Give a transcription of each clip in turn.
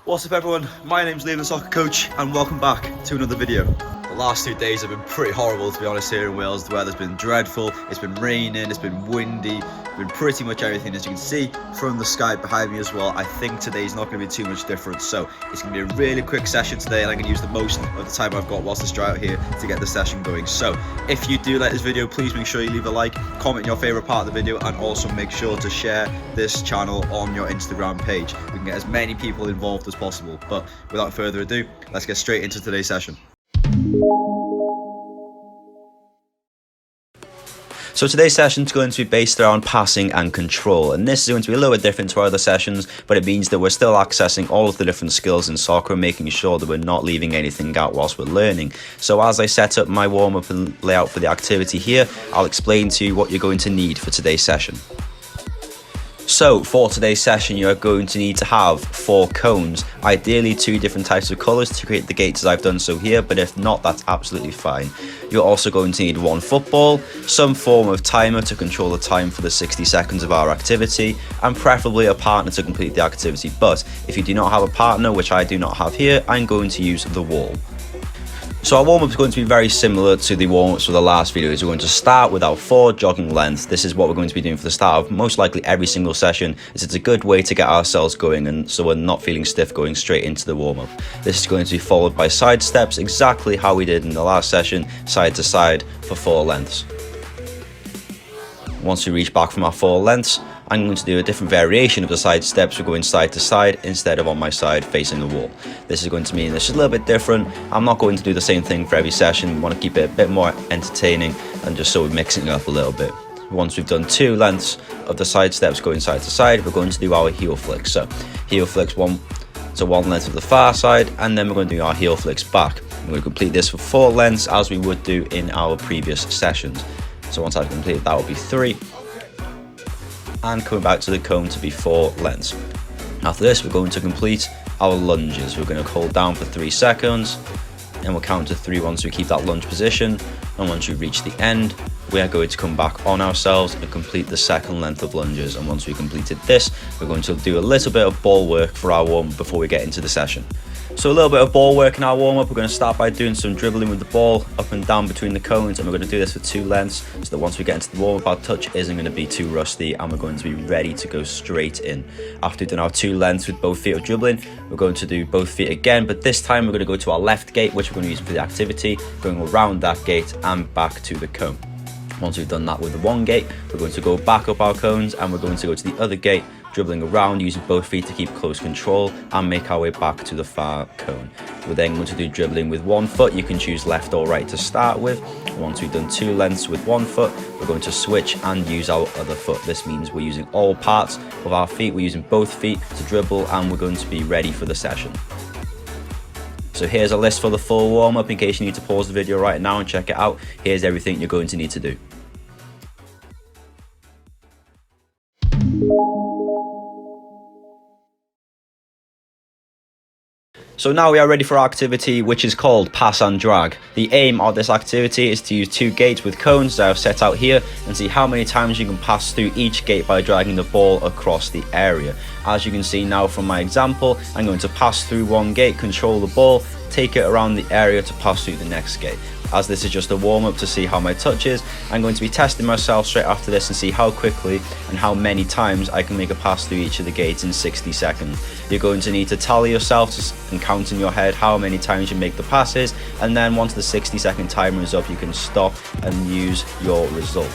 What's up everyone, my name's Liam the Soccer Coach and welcome back to another video. The last 2 days have been pretty horrible, to be honest. Here in Wales the weather's been dreadful, it's been raining, it's been windy, it's been pretty much everything, as you can see from the sky behind me as well. I think today's not going to be too much different, so it's going to be a really quick session today and I'm going to use the most of the time I've got whilst it's dry out here to get the session going. So if you do like this video, please make sure you leave a like, comment your favourite part of the video, and also make sure to share this channel on your Instagram page. We can get as many people involved as possible. But without further ado, let's get straight into today's session. So today's session is going to be based around passing and control, and this is going to be a little bit different to our other sessions, but it means that we're still accessing all of the different skills in soccer and making sure that we're not leaving anything out whilst we're learning. So as I set up my warm-up and layout for the activity here, I'll explain to you what you're going to need for today's session. So for today's session, you're going to need to have 4 cones, ideally 2 different types of colours to create the gates as I've done so here, but if not, that's absolutely fine. You're also going to need 1 football, some form of timer to control the time for the 60 seconds of our activity, and preferably a partner to complete the activity. But if you do not have a partner, which I do not have here, I'm going to use the wall. So our warm-up is going to be very similar to the warm-ups for the last videos. We're going to start with our 4 jogging lengths. This is what we're going to be doing for the start of most likely every single session, as it's a good way to get ourselves going and so we're not feeling stiff going straight into the warm-up. This is going to be followed by side steps, exactly how we did in the last session, side to side for 4 lengths. Once we reach back from our 4 lengths, I'm going to do a different variation of the side steps. We're going side to side instead of on my side facing the wall. This is going to mean this is a little bit different. I'm not going to do the same thing for every session. We want to keep it a bit more entertaining and just so we're mixing it up a little bit. Once we've done 2 lengths of the side steps going side to side, we're going to do our heel flicks. So heel flicks 1 length of the far side, and then we're going to do our heel flicks back. We're going to complete this for 4 lengths as we would do in our previous sessions. So once I've completed that will be 3. And coming back to the cone to be 4 lengths. After this, we're going to complete our lunges. We're going to hold down for 3 seconds and we'll count to 3 once we keep that lunge position, and once we reach the end we are going to come back on ourselves and complete the second length of lunges. And once we completed this, we're going to do a little bit of ball work for our warm-up before we get into the session. So a little bit of ball work in our warm-up. We're going to start by doing some dribbling with the ball up and down between the cones, and we're going to do this for 2 lengths so that once we get into the warm-up our touch isn't going to be too rusty and we're going to be ready to go straight in. After we've done our 2 lengths with both feet of dribbling, we're going to do both feet again, but this time we're going to go to our left gate, which we're going to use for the activity, going around that gate and back to the cone. Once we've done that with the 1 gate, we're going to go back up our cones and we're going to go to the other gate, dribbling around using both feet to keep close control and make our way back to the far cone. We're then going to do dribbling with 1 foot. You can choose left or right to start with. Once we've done 2 lengths with 1 foot, we're going to switch and use our other foot. This means we're using all parts of our feet. We're using both feet to dribble and we're going to be ready for the session. So here's a list for the full warm-up in case you need to pause the video right now and check it out. Here's everything you're going to need to do. So now we are ready for our activity, which is called pass and drag. The aim of this activity is to use 2 gates with cones that I've set out here and see how many times you can pass through each gate by dragging the ball across the area. As you can see now from my example, I'm going to pass through 1 gate, control the ball, take it around the area to pass through the next gate. As this is just a warm-up to see how my touch is, I'm going to be testing myself straight after this and see how quickly and how many times I can make a pass through each of the gates in 60 seconds. You're going to need to tally yourself and count in your head how many times you make the passes, and then once the 60-second timer is up you can stop and use your result.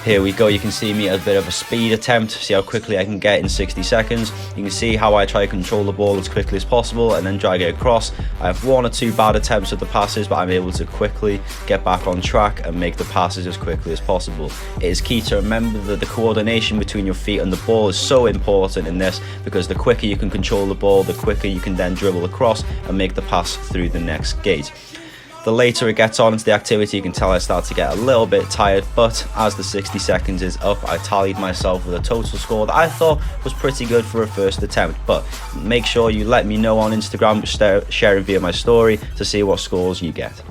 Here we go, you can see me at a bit of a speed attempt, see how quickly I can get in 60 seconds. You can see how I try to control the ball as quickly as possible and then drag it across. I have 1 or 2 bad attempts at the passes, but I'm able to quickly get back on track and make the passes as quickly as possible. It is key to remember that the coordination between your feet and the ball is so important in this, because the quicker you can control the ball, the quicker you can then dribble across and make the pass through the next gate. The later it gets on into the activity, you can tell I start to get a little bit tired, but as the 60 seconds is up, I tallied myself with a total score that I thought was pretty good for a first attempt. But make sure you let me know on Instagram, share it via my story to see what scores you get.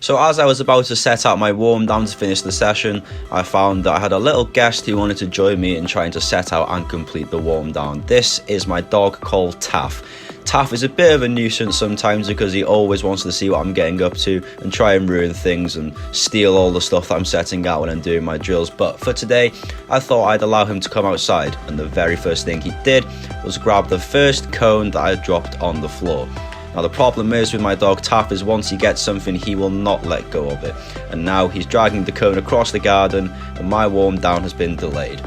So as I was about to set out my warm down to finish the session, I found that I had a little guest who wanted to join me in trying to set out and complete the warm down. This is my dog called Taff. Taff is a bit of a nuisance sometimes because he always wants to see what I'm getting up to and try and ruin things and steal all the stuff that I'm setting out when I'm doing my drills. But for today, I thought I'd allow him to come outside, and the very first thing he did was grab the first cone that I dropped on the floor. Now the problem is with my dog Taff is once he gets something, he will not let go of it. And now he's dragging the cone across the garden and my warm down has been delayed.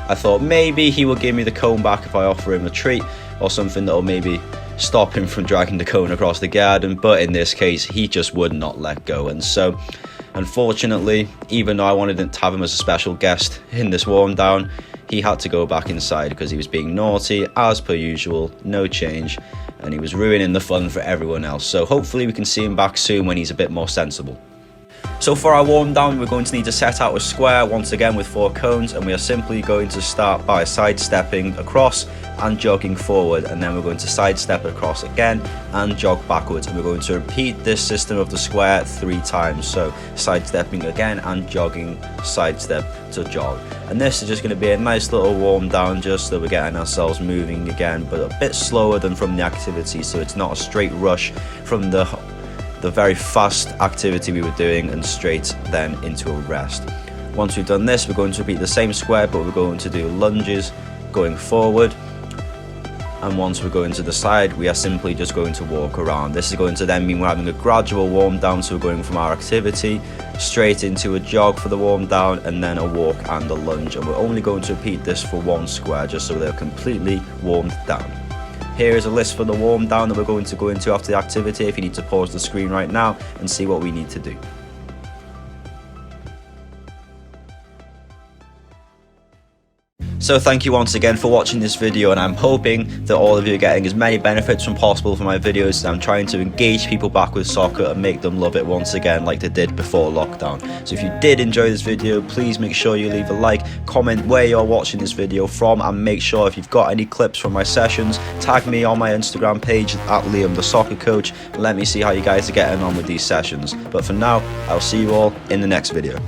I thought maybe he will give me the cone back if I offer him a treat or something that will maybe stop him from dragging the cone across the garden, but in this case he just would not let go. And so unfortunately, even though I wanted to have him as a special guest in this warm down, he had to go back inside because he was being naughty as per usual, no change, and he was ruining the fun for everyone else. So hopefully we can see him back soon when he's a bit more sensible. So for our warm down, we're going to need to set out a square once again with 4 cones, and we are simply going to start by sidestepping across and jogging forward, and then we're going to sidestep across again and jog backwards, and we're going to repeat this system of the square 3 times. So sidestepping again and jogging, sidestep to jog, and this is just going to be a nice little warm down just so we're getting ourselves moving again, but a bit slower than from the activity, so it's not a straight rush from the very fast activity we were doing and straight then into a rest. Once we've done this, we're going to repeat the same square, but we're going to do lunges going forward, and once we're going to the side, we are simply just going to walk around. This is going to then mean we're having a gradual warm down, so we're going from our activity straight into a jog for the warm down and then a walk and a lunge, and we're only going to repeat this for 1 square just so they're completely warmed down. Here is a list for the warm down that we're going to go into after the activity if you need to pause the screen right now and see what we need to do. So thank you once again for watching this video, and I'm hoping that all of you are getting as many benefits from possible from my videos. I'm trying to engage people back with soccer and make them love it once again like they did before lockdown. So if you did enjoy this video, please make sure you leave a like, comment where you're watching this video from, and make sure if you've got any clips from my sessions, tag me on my Instagram page at Liam the Soccer Coach and let me see how you guys are getting on with these sessions. But for now, I'll see you all in the next video.